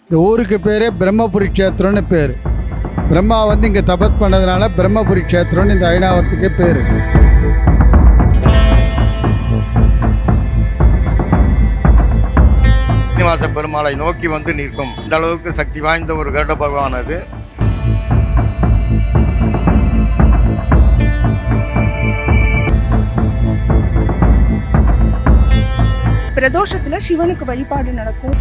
இந்த ஊருக்கு பேரே பிரம்மபுரி க்ஷேத்திரம்னு பேர். பிரம்மா வந்து இங்கே தபஸ் பண்ணதுனால பிரம்மபுரி க்ஷேத்திரம்னு இந்த ஐனாவரத்துக்கே பேர். ஸ்ரீனிவாச பெருமாளை நோக்கி வந்து நிற்கும் இந்த அளவுக்கு சக்தி வாய்ந்த ஒரு கருட பகவான் அது. பிரதோஷத்துல சிவனுக்கு வழிபாடு நடக்கும்.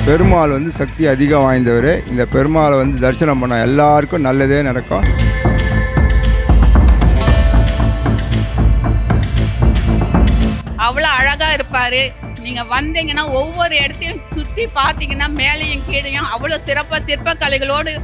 பெருமாள் வந்து சக்தி அதிகம் வாய்ந்தவர். இந்த பெருமாளை வந்து தரிசனம் பண்ண எல்லாருக்கும் நல்லதே நடக்கும். அவ்வளோ அழகா இருப்பாரு. நீங்க வந்தீங்கன்னா ஒவ்வொரு இடத்தையும் சுத்தி பார்த்தீங்கன்னா மேலையும் கீழையும் அவ்வளோ சிறப்பா சிற்பக்கலைகளோடு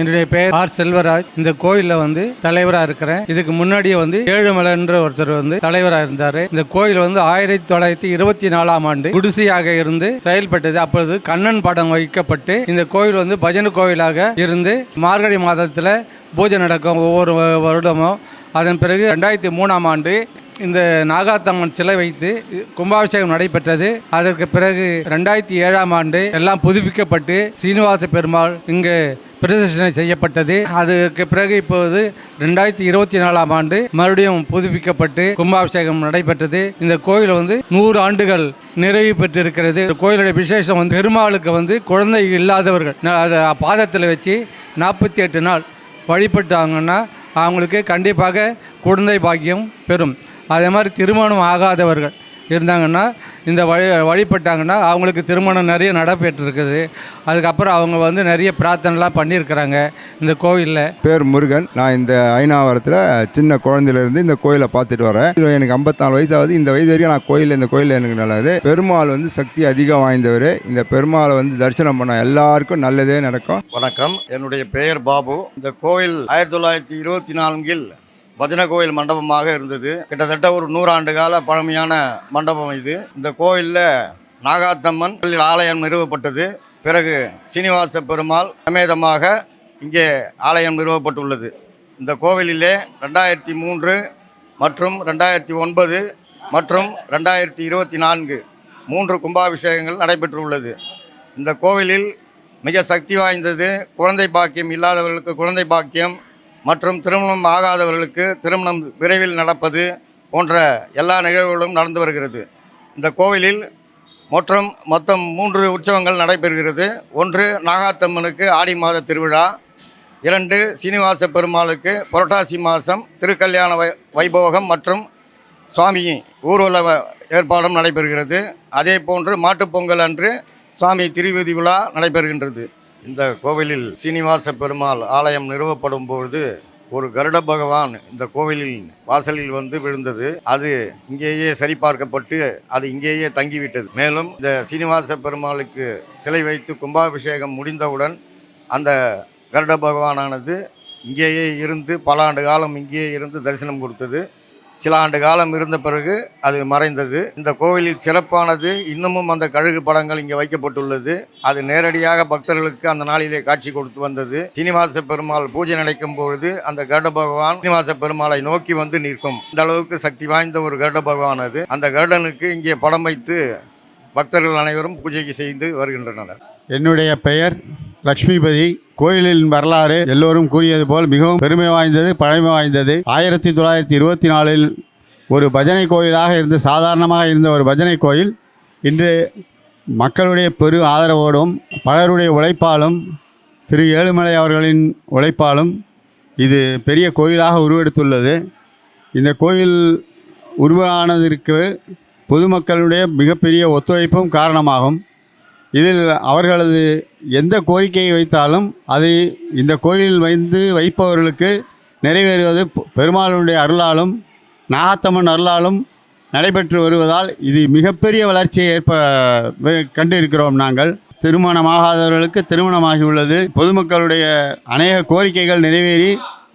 என்னுடைய பெயர் ஆர் செல்வராஜ். இந்த கோயிலில் வந்து தலைவராக இருக்கிறேன். இதுக்கு முன்னாடியே வந்து ஏழுமலைன்ற ஒருத்தர் வந்து தலைவராக இருந்தார். இந்த கோயில் வந்து 1924ஆம் ஆண்டு குடிசையாக இருந்து செயல்பட்டது. அப்பொழுது கண்ணன் படம் வைக்கப்பட்டு இந்த கோயில் வந்து பஜனை கோயிலாக இருந்து மார்கழி மாதத்தில் பூஜை நடக்கும் ஒவ்வொரு வருடமும். அதன் பிறகு 2003ஆம் ஆண்டு இந்த நாகாத்தம்மன் சிலை வைத்து கும்பாபிஷேகம் நடைபெற்றது. அதற்கு பிறகு 2007ஆம் ஆண்டு எல்லாம் புதுப்பிக்கப்பட்டு சீனிவாச பெருமாள் இங்கு பிரதிஷ்டை செய்யப்பட்டது. அதுக்கு பிறகு இப்போது 2024ஆம் ஆண்டு மறுபடியும் புதுப்பிக்கப்பட்டு கும்பாபிஷேகம் நடைபெற்றது. இந்த கோயில் வந்து 100 ஆண்டுகள் நிறைவு பெற்றிருக்கிறது. கோயிலுடைய விசேஷம் வந்து பெருமாளுக்கு வந்து குழந்தை இல்லாதவர்கள் அதை பாதத்தில் வச்சு 48 நாள் வழிபட்டாங்கன்னா அவங்களுக்கு கண்டிப்பாக குழந்தை பாக்கியம் பெறும். அதே மாதிரி திருமணம் ஆகாதவர்கள் இருந்தாங்கன்னா இந்த வழிபட்டாங்கன்னா அவங்களுக்கு திருமணம் நிறைய நடைபெற்றிருக்குது. அதுக்கப்புறம் அவங்க வந்து நிறைய பிரார்த்தனைலாம் பண்ணியிருக்கிறாங்க இந்த கோவிலில். பேர் முருகன். நான் இந்த ஐநாவரத்தில் சின்ன குழந்தையிலேருந்து இந்த கோயிலை பார்த்துட்டு வரேன். எனக்கு 54 வயசு ஆகுது. இந்த வயசு வரைக்கும் நான் இந்த கோயிலில் எனக்கு நல்லது. பெருமாள் வந்து சக்தி அதிகம் வாய்ந்தவர். இந்த பெருமாளை வந்து தரிசனம் பண்ண எல்லாருக்கும் நல்லதே நடக்கும். வணக்கம், என்னுடைய பெயர் பாபு. இந்த கோயில் 1924 பஜனை கோயில் மண்டபமாக இருந்தது. கிட்டத்தட்ட ஒரு 100 ஆண்டு கால பழமையான மண்டபம் இது. இந்த கோயிலில் நாகாத்தம்மன் ஆலயம் நிறுவப்பட்டது. பிறகு சீனிவாச பெருமாள் சமேதமாக இங்கே ஆலயம் நிறுவப்பட்டுள்ளது. இந்த கோவிலிலே 2003 மற்றும் 2009 மற்றும் 2024 3 கும்பாபிஷேகங்கள் நடைபெற்றுள்ளது. இந்த கோவிலில் மிக சக்தி வாய்ந்தது குழந்தை பாக்கியம் இல்லாதவர்களுக்கு குழந்தை பாக்கியம் மற்றும் திருமணம் ஆகாதவர்களுக்கு திருமணம் விரைவில் நடப்பது போன்ற எல்லா நிகழ்வுகளும் நடந்து வருகிறது. இந்த கோவிலில் மொத்தம் 3 உற்சவங்கள் நடைபெறுகிறது. 1 நாகாத்தம்மனுக்கு ஆடி மாத திருவிழா, 2 சீனிவாச பெருமாளுக்கு புரட்டாசி மாதம் திருக்கல்யாண வைபோகம் மற்றும் சுவாமி ஊர்வல ஏற்பாடும் நடைபெறுகிறது. அதே போன்று மாட்டுப்பொங்கல் அன்று சுவாமி திருவீதி விழா நடைபெறுகின்றது. இந்த கோவிலில் சீனிவாச பெருமாள் ஆலயம் நிறுவப்படும் பொழுது ஒரு கருட பகவான் இந்த கோவிலில் வாசலில் வந்து விழுந்தது. அது இங்கேயே சரிபார்க்கப்பட்டு அது இங்கேயே தங்கிவிட்டது. மேலும் இந்த சீனிவாச பெருமாளுக்கு சிலை வைத்து கும்பாபிஷேகம் முடிந்தவுடன் அந்த கருட பகவானானது இங்கேயே இருந்து பல ஆண்டு காலம் இங்கேயே இருந்து தரிசனம் கொடுத்தது. சில ஆண்டு காலம் இருந்த பிறகு அது மறைந்தது. இந்த கோவிலில் சிறப்பானது இன்னமும் அந்த கழுகு படங்கள் இங்கே வைக்கப்பட்டுள்ளது. அது நேரடியாக பக்தர்களுக்கு அந்த நாளிலே காட்சி கொடுத்து வந்தது. சீனிவாச பெருமாள் பூஜை நடக்கும் பொழுது அந்த கருட பகவான் சீனிவாச பெருமாளை நோக்கி வந்து நிற்கும். இந்த அளவுக்கு சக்தி வாய்ந்த ஒரு கருட பகவான் அது. அந்த கருடனுக்கு இங்கே படம் வைத்து பக்தர்கள் அனைவரும் பூஜை செய்து வருகின்றனர். என்னுடைய பெயர் லக்ஷ்மிபதி. கோயிலின் வரலாறு எல்லோரும் கூறியது போல் மிகவும் பெருமை வாய்ந்தது, பழமை வாய்ந்தது. 1924 ஒரு பஜனை கோயிலாக இருந்து சாதாரணமாக இருந்த ஒரு பஜனை கோயில் இன்று மக்களுடைய பெரு ஆதரவோடும் பலருடைய உழைப்பாலும் திரு ஏழுமலை அவர்களின் உழைப்பாலும் இது பெரிய கோயிலாக உருவெடுத்துள்ளது. இந்த கோயில் உருவானதற்கு பொதுமக்களுடைய மிகப்பெரிய ஒத்துழைப்பும் காரணமாகும். இதில் அவர்களது எந்த கோரிக்கையை வைத்தாலும் அதை இந்த கோயிலில் வைப்பவர்களுக்கு நிறைவேறுவது பெருமாளுடைய அருளாலும் நாகாத்தம்மன் அருளாலும் நடைபெற்று வருவதால் இது மிகப்பெரிய வளர்ச்சியை கண்டு இருக்கிறோம். நாங்கள் திருமணமாகாதவர்களுக்கு திருமணமாகி உள்ளது. பொதுமக்களுடைய அநேக கோரிக்கைகள் நிறைவேறி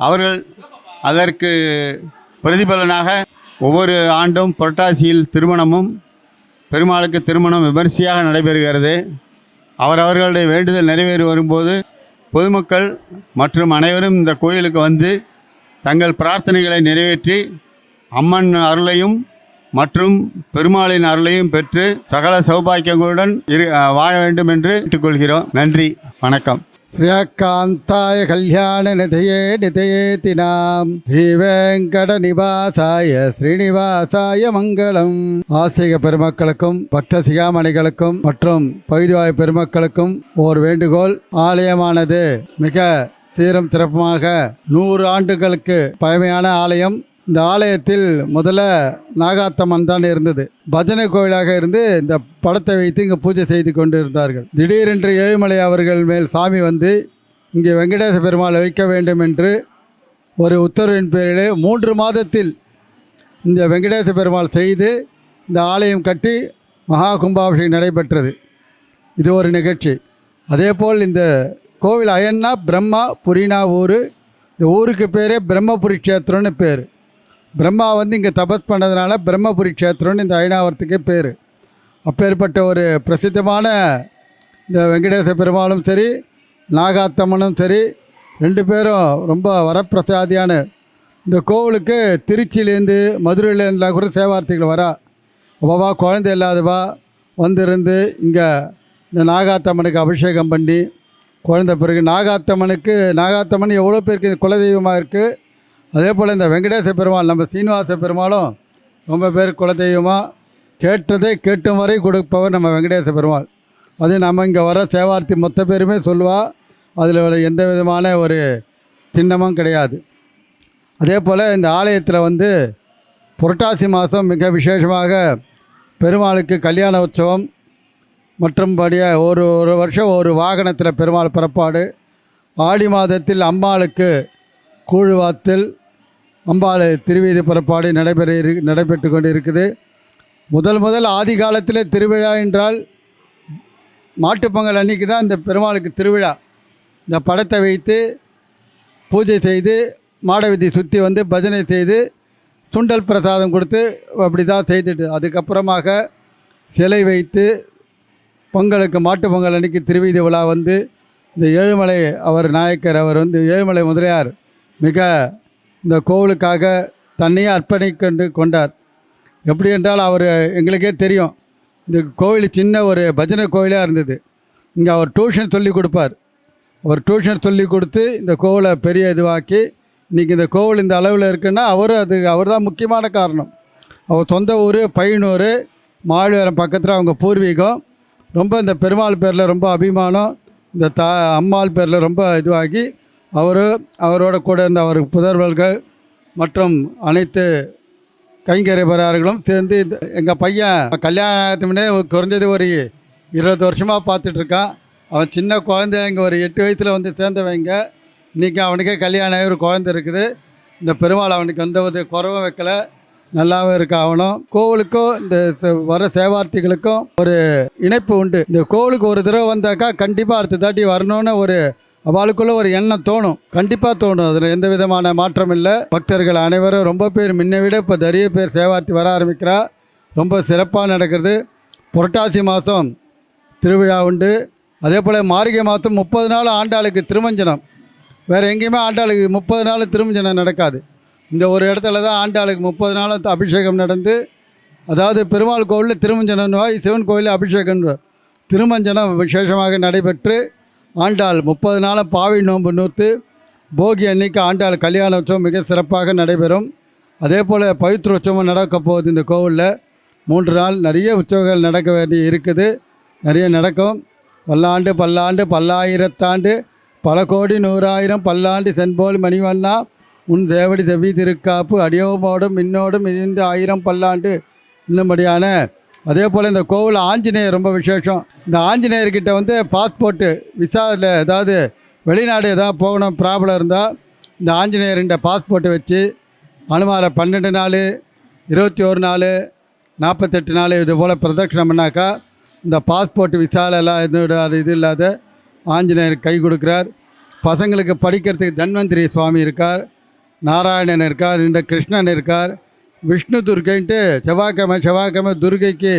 அவர்கள் அதற்கு பிரதிபலனாக ஒவ்வொரு ஆண்டும் புரட்டாசியில் திருமணமும் பெருமாளுக்கு திருமணம் விமரிசையாக நடைபெறுகிறது. அவரவர்களுடைய வேண்டுதல் நிறைவேறி வரும்போது பொதுமக்கள் மற்றும் அனைவரும் இந்த கோயிலுக்கு வந்து தங்கள் பிரார்த்தனைகளை நிறைவேற்றி அம்மன் அருளையும் மற்றும் பெருமாளின் அருளையும் பெற்று சகல சௌபாக்கியங்களுடன் வாழ வேண்டும் என்று கேட்டுக்கொள்கிறோம். நன்றி, வணக்கம். ஸ்ரீகாந்தாய கல்யாண நிதையே நிதையேதினாம் ஸ்ரீவேங்கட நிவாசாய ஸ்ரீனிவாசாய மங்களம். ஆசிக பெருமக்களுக்கும் பக்த சிகாமணிகளுக்கும் மற்றும் பகுதிவாய் பெருமக்களுக்கும் ஓர் வேண்டுகோள். ஆலயமானது மிக சீரும் சிறப்புமாக 100 ஆண்டுகளுக்கு பழமையான ஆலயம். இந்த ஆலயத்தில் முதல்ல நாகாத்தம்மன் தான் இருந்தது. பஜனை கோயிலாக இருந்து இந்த படத்தை வைத்து இங்கே பூஜை செய்து கொண்டு இருந்தார்கள். திடீரென்று ஏழுமலை அவர்கள் மேல் சாமி வந்து இங்கே வெங்கடேச பெருமாள் வைக்க வேண்டும் என்று ஒரு உத்தரவின் பேரிலே 3 மாதத்தில் இந்த வெங்கடேச பெருமாள் செய்து இந்த ஆலயம் கட்டி மகா கும்பாபிஷேகம் நடைபெற்றது. இது ஒரு நிகழ்ச்சி. அதேபோல் இந்த கோவில் அயன்னா பிரம்மா புரினா ஊர். இந்த ஊருக்கு பேரே பிரம்மபுரி க்ஷேத்திரம்னு பேர். பிரம்மா வந்து இங்கே தபஸ் பண்ணதுனால பிரம்மபுரி க்ஷேத்திரம்னு இந்த ஐநாவரத்துக்கே பேர். அப்பேற்பட்ட ஒரு பிரசித்தமான இந்த வெங்கடேச பெருமாளும் சரி நாகாத்தம்மனும் சரி 2 பேரும் ரொம்ப வரப்பிரசாதியான. இந்த கோவிலுக்கு திருச்சியிலேருந்து மதுரையிலேருந்துலாம் கூட சேவார்த்திகள் வரா. அவ்வளவா குழந்தை இல்லாதவா வந்திருந்து இங்கே இந்த நாகாத்தம்மனுக்கு அபிஷேகம் பண்ணி குழந்தை பிறகு நாகாத்தம்மன் எவ்வளோ பேருக்கு குலதெய்வமாக இருக்குது. அதே போல் இந்த வெங்கடேச பெருமாள் நம்ம சீனிவாச பெருமாளும் ரொம்ப பேர் குலதெய்வமாக கேட்டதை கேட்டும் வரை கொடுப்பவர் நம்ம வெங்கடேச பெருமாள். அது நம்ம இங்கே வர சேவார்த்தி மொத்த பேருமே சொல்லுவா. அதில் எந்த விதமான ஒரு சின்னமும் கிடையாது. அதே போல் இந்த ஆலயத்தில் வந்து புரட்டாசி மாதம் மிக விசேஷமாக பெருமாளுக்கு கல்யாண உற்சவம் மற்றும்படியாக ஒரு வருஷம் ஒரு வாகனத்தில் பெருமாள் புறப்பாடு. ஆடி மாதத்தில் அம்பாளுக்கு கூழ்வாத்தில் அம்பாள் திருவீதி புறப்பாடு நடைபெற்று கொண்டு இருக்குது. முதல் ஆதி காலத்தில் திருவிழா என்றால் மாட்டுப்பொங்கல் அன்றைக்கி தான் இந்த பெருமாளுக்கு திருவிழா. இந்த படத்தை வைத்து பூஜை செய்து மாடவீதி சுற்றி வந்து பஜனை செய்து சுண்டல் பிரசாதம் கொடுத்து அப்படி தான் செய்துட்டு அதுக்கப்புறமாக சிலை வைத்து பொங்கலுக்கு மாட்டு பொங்கல் அன்றைக்கி திருவீதி விழா வந்து இந்த ஏழுமலை அவர் நாயக்கர் அவர் வந்து ஏழுமலை முதலியார் மிக இந்த கோவிலுக்காக தன்னையே அர்ப்பணிக்கொண்டு கொண்டார். எப்படி என்றால் அவர் எங்களுக்கே தெரியும், இந்த கோவில் சின்ன ஒரு பஜனை கோவிலாக இருந்தது. இங்கே அவர் டியூஷன் சொல்லி கொடுப்பார். அவர் டியூஷன் சொல்லி கொடுத்து இந்த கோவிலை பெரிய இதுவாக்கி இன்றைக்கி இந்த கோவில் இந்த அளவில் இருக்குன்னா அவர் தான் முக்கியமான காரணம். அவர் சொந்த ஊர் பையனூர் மாழ்வேரம் பக்கத்தில் அவங்க பூர்வீகம். ரொம்ப இந்த பெருமாள் பேரில் ரொம்ப அபிமானம், இந்த அம்மாள் பேரில் ரொம்ப இதுவாகி அவரோட கூட இருந்த அவர் புதர்வர்கள் மற்றும் அனைத்து கைங்கரிபரார்களும் சேர்ந்து எங்கள் பையன் கல்யாணத்துக்கு முன்னே குறைஞ்சது ஒரு 20 வருஷமாக பார்த்துட்ருக்கான். அவன் சின்ன குழந்தை, இங்கே ஒரு 8 வயசில் வந்து சேர்ந்தவங்க. இன்றைக்கி அவனுக்கே கல்யாணம் ஆகி ஒரு குழந்தை இருக்குது. இந்த பெருமாள் அவனுக்கு எந்த ஒரு குறவும் வைக்கலை, நல்லாவே இருக்க. அவனும் கோவிலுக்கும் இந்த வர சேவார்த்திகளுக்கும் ஒரு இணைப்பு உண்டு. இந்த கோவிலுக்கு ஒரு தடவை வந்தாக்கா கண்டிப்பாக அடுத்த தாட்டி வரணும்னு ஒரு அவளுக்குள்ளே ஒரு எண்ணம் தோணும், கண்டிப்பாக தோணும். அதில் எந்த விதமான மாற்றம் இல்லை. பக்தர்கள் அனைவரும் ரொம்ப பேர் முன்னை விட இப்போ நிறைய பேர் சேவார்த்தி வர ஆரம்பிக்கிறா. ரொம்ப சிறப்பாக நடக்கிறது. புரட்டாசி மாதம் திருவிழா உண்டு. அதே போல் மார்கழி மாதம் 30 நாள் ஆண்டாளுக்கு திருமஞ்சனம். வேறு எங்கேயுமே ஆண்டாளுக்கு 30 நாள் திருமஞ்சனம் நடக்காது. இந்த ஒரு இடத்துல தான் ஆண்டாளுக்கு 30 நாள் அபிஷேகம் நடந்து, அதாவது பெருமாள் கோவிலில் திருமஞ்சனம், சிவன் கோவிலில் அபிஷேகம், திருமஞ்சனம் விசேஷமாக நடைபெற்று ஆண்டாள் 30 நாளும் பாவை நோன்பு நூற்று போகி அன்னைக்கு ஆண்டாள் கல்யாண உற்சவம் மிக சிறப்பாக நடைபெறும். அதே போல் பவித்ர உற்சவம் நடக்க போகுது. இந்த கோவிலில் 3 நாள் நிறைய உற்சவங்கள் நடக்க வேண்டி இருக்குது, நிறைய நடக்கும். பல்லாண்டு பல்லாண்டு பல்லாயிரத்தாண்டு பல கோடி 100,000 பல்லாண்டு சென்போல் மணிவண்ணா உன் தேவடி செவ்வி திருக்காப்பு அடியோமோடும் மின்னோடும் இணைந்து 1000 பல்லாண்டு இன்னும்படியான. அதே போல் இந்த கோவில் ஆஞ்சநேயர் ரொம்ப விசேஷம். இந்த ஆஞ்சநேயர்கிட்ட வந்து பாஸ்போர்ட்டு விசாவில் ஏதாவது வெளிநாடு ஏதாவது போகணும் ப்ராப்ளம் இருந்தால் இந்த ஆஞ்சநேயர்கிட்ட பாஸ்போர்ட்டை வச்சு அனுமாரை 12 நாள் 21 நாள் 48 நாள் இது போல் பிரதட்சணம் பண்ணாக்கா இந்த பாஸ்போர்ட் விசாலெல்லாம் இது இல்லாத ஆஞ்சநேயர் கை கொடுக்குறார். பசங்களுக்கு படிக்கிறதுக்கு தன்வந்திரி சுவாமி இருக்கார், நாராயணன் இருக்கார், இந்த கிருஷ்ணன் இருக்கார், விஷ்ணு துர்க்கைன்ட்டு செவ்வாய்க்கிழமை துர்க்கைக்கு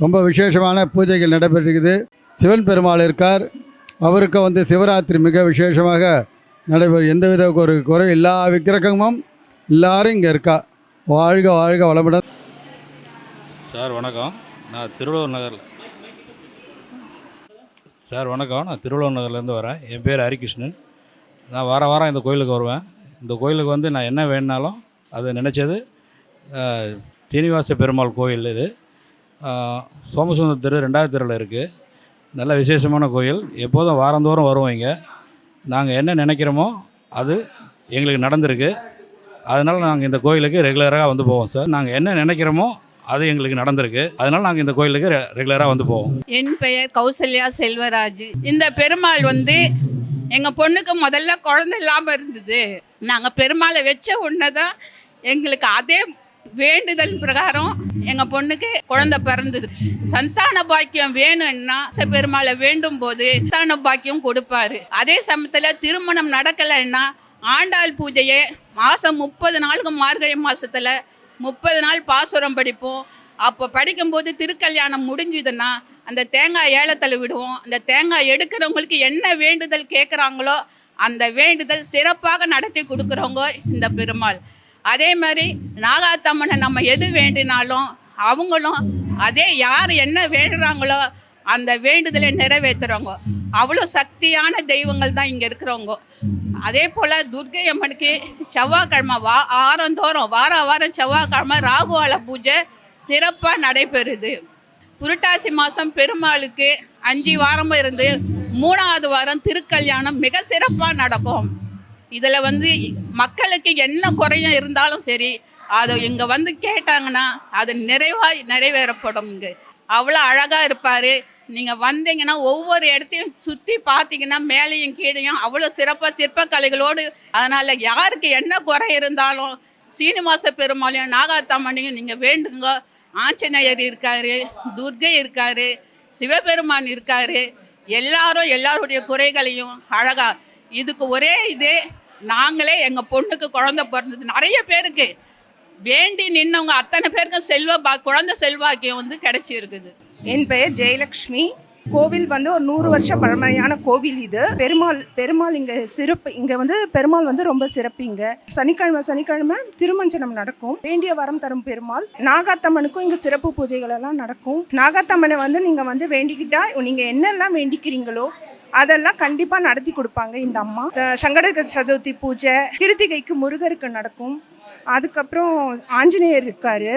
ரொம்ப விசேஷமான பூஜைகள் நடைபெறுகிறது. சிவன் பெருமாள் இருக்கார், அவருக்கு வந்து சிவராத்திரி மிக விசேஷமாக நடைபெறும். எந்தவித ஒரு குறை எல்லா விக்கிரகமும் எல்லாரும் இங்கே இருக்கா. வாழ்க வாழ்க வளமுடன். சார் வணக்கம், நான் திருவள்ளுவர் நகர்லேருந்து வரேன். என் பேர் ஹரிகிருஷ்ணன். நான் வாரம் இந்த கோயிலுக்கு வருவேன். இந்த கோயிலுக்கு வந்து நான் என்ன வேணுனாலும் அது நினச்சது. சீனிவாச பெருமாள் கோயில் இது சோமசுந்தர தெரு 2வது தெருவில் இருக்குது. நல்ல விசேஷமான கோயில். எப்போதும் வாரந்தோறும் வருவோம். இங்கே நாங்கள் என்ன நினைக்கிறோமோ அது எங்களுக்கு நடந்திருக்கு. அதனால் நாங்கள் இந்த கோயிலுக்கு ரெகுலராக வந்து போவோம் சார். நாங்கள் என்ன நினைக்கிறோமோ அது எங்களுக்கு நடந்திருக்கு. அதனால் நாங்கள் இந்த கோயிலுக்கு ரெகுலராக வந்து போவோம். என் பெயர் கௌசல்யா செல்வராஜ். இந்த பெருமாள் வந்து எங்கள் பொண்ணுக்கு முதல்ல குழந்தை இல்லாமல் இருந்தது. நாங்கள் பெருமாளை வச்ச உடனே தான் எங்களுக்கு அதே வேண்டுதல் பிரகாரம் எங்கள் பொண்ணுக்கு குழந்தை பிறந்தது. சந்தான பாக்கியம் வேணும்னா பெருமாளை வேண்டும் போது சந்தான பாக்கியம் கொடுப்பாரு. அதே சமயத்தில் திருமணம் நடக்கலைன்னா ஆண்டாள் பூஜையை மாதம் 30 நாளுக்கு மார்கழி மாதத்தில் 30 நாள் பாசுரம் படிப்போம். அப்போ படிக்கும்போது திருக்கல்யாணம் முடிஞ்சுதுன்னா அந்த தேங்காய் ஏலத்தில் விடுவோம். அந்த தேங்காய் எடுக்கிறவங்களுக்கு என்ன வேண்டுதல் கேட்குறாங்களோ அந்த வேண்டுதல் சிறப்பாக நடத்தி கொடுக்குறவங்க இந்த பெருமாள். அதே மாதிரி நாகாத்தம்மனை நம்ம எது வேண்டினாலும் அவங்களும் அதே யார் என்ன வேண்டுறாங்களோ அந்த வேண்டுதலை நிறைவேற்றுறவங்க. அவ்வளோ சக்தியான தெய்வங்கள் தான் இங்கே இருக்கிறவங்க. அதே போல் துர்க்கை அம்மனுக்கு செவ்வாய்க்கிழமை வாரம் செவ்வாய்க்கிழமை ராகுவால பூஜை சிறப்பாக நடைபெறுது. புரட்டாசி மாதம் பெருமாளுக்கு 5 வாரமும் இருந்து 3வது வாரம் திருக்கல்யாணம் மிக சிறப்பாக நடக்கும். இதில் வந்து மக்களுக்கு என்ன குறையும் இருந்தாலும் சரி அதை இங்கே வந்து கேட்டாங்கன்னா அது நிறைவேறப்படும். இங்கே அவ்வளோ அழகாக இருப்பார். நீங்கள் வந்தீங்கன்னா ஒவ்வொரு இடத்தையும் சுற்றி பார்த்தீங்கன்னா மேலேயும் கீழேயும் அவ்வளோ சிறப்பாக சிற்பக்கலைகளோடு. அதனால் யாருக்கு என்ன குறை இருந்தாலும் சீனிவாச பெருமாளையும் நாகாத்தம்மனையும் நீங்கள் வேண்டுங்க. ஆஞ்சநேயர் இருக்கார், துர்கை இருக்கார், சிவபெருமான் இருக்கார். எல்லாருடைய குறைகளையும் அழகா. இதுக்கு ஒரே இது, நாங்களே எங்கள் பொண்ணுக்கு குழந்தை பிறந்தது நிறைய பேருக்கு வேண்டி நின்னவங்க அத்தனை பேருக்கும் குழந்தை செல்வாக்கியம் வந்து கிடைச்சிருக்குது. என் பெயர் ஜெயலக்ஷ்மி. கோவில் வந்து ஒரு 100 வருஷ பழமையான கோவில் இது. பெருமாள் இங்கே சிறப்பு. இங்கே வந்து பெருமாள் வந்து ரொம்ப சிறப்பு. இங்கே சனிக்கிழமை திருமஞ்சனம் நடக்கும். வேண்டிய வரம் தரும் பெருமாள். நாகாத்தம்மனுக்கும் இங்கே சிறப்பு பூஜைகள் எல்லாம் நடக்கும். நாகாத்தம்மனை வந்து நீங்கள் வந்து வேண்டிக்கிட்டா நீங்கள் என்னெல்லாம் வேண்டிக்கிறீங்களோ அதெல்லாம் கண்டிப்பாக நடத்தி கொடுப்பாங்க இந்த அம்மா. சங்கடக சதுர்த்தி பூஜை, கிருத்திகைக்கு முருகருக்கு நடக்கும். அதுக்கப்புறம் ஆஞ்சநேயர் இருக்கார்.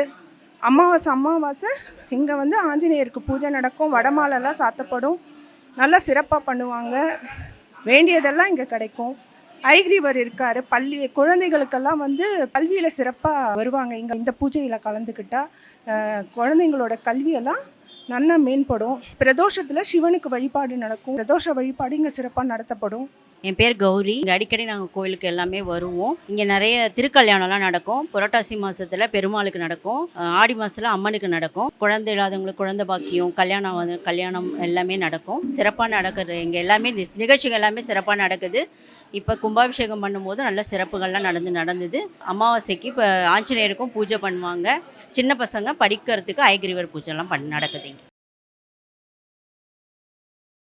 அமாவாசை இங்கே வந்து ஆஞ்சநேயருக்கு பூஜை நடக்கும். வடமாலெல்லாம் சாத்தப்படும். நல்லா சிறப்பாக பண்ணுவாங்க. வேண்டியதெல்லாம் இங்கே கிடைக்கும். ஐகிரீவர் இருக்கார். குழந்தைகளுக்கெல்லாம் வந்து கல்வியில் சிறப்பாக வருவாங்க. இங்கே இந்த பூஜையில் கலந்துக்கிட்டால் குழந்தைங்களோட கல்வியெல்லாம் நல்லா மேம்படும். பிரதோஷத்தில் சிவனுக்கு வழிபாடு நடக்கும். பிரதோஷ வழிபாடு இங்கே சிறப்பாக நடத்தப்படும். என் பேர் கௌரி. இங்கே அடிக்கடி நாங்கள் கோயிலுக்கு எல்லாமே வருவோம். இங்கே நிறைய திருக்கல்யாணம்லாம் நடக்கும். புரட்டாசி மாதத்தில் பெருமாளுக்கு நடக்கும். ஆடி மாதத்தில் அம்மனுக்கு நடக்கும். குழந்தை இல்லாதவங்களுக்கு குழந்தை பாக்கியம், கல்யாணம் எல்லாமே நடக்கும். சிறப்பாக நடக்குது. இங்கே எல்லாமே நிகழ்ச்சிகள் எல்லாமே சிறப்பாக நடக்குது. இப்போ கும்பாபிஷேகம் பண்ணும்போது நல்ல சிறப்புகள்லாம் நடந்தது. அமாவாசைக்கு இப்போ ஆஞ்சநேயருக்கும் பூஜை பண்ணுவாங்க. சின்ன பசங்க படிக்கிறதுக்கு ஐகிரிவர் பூஜைலாம் நடக்குது இங்கே.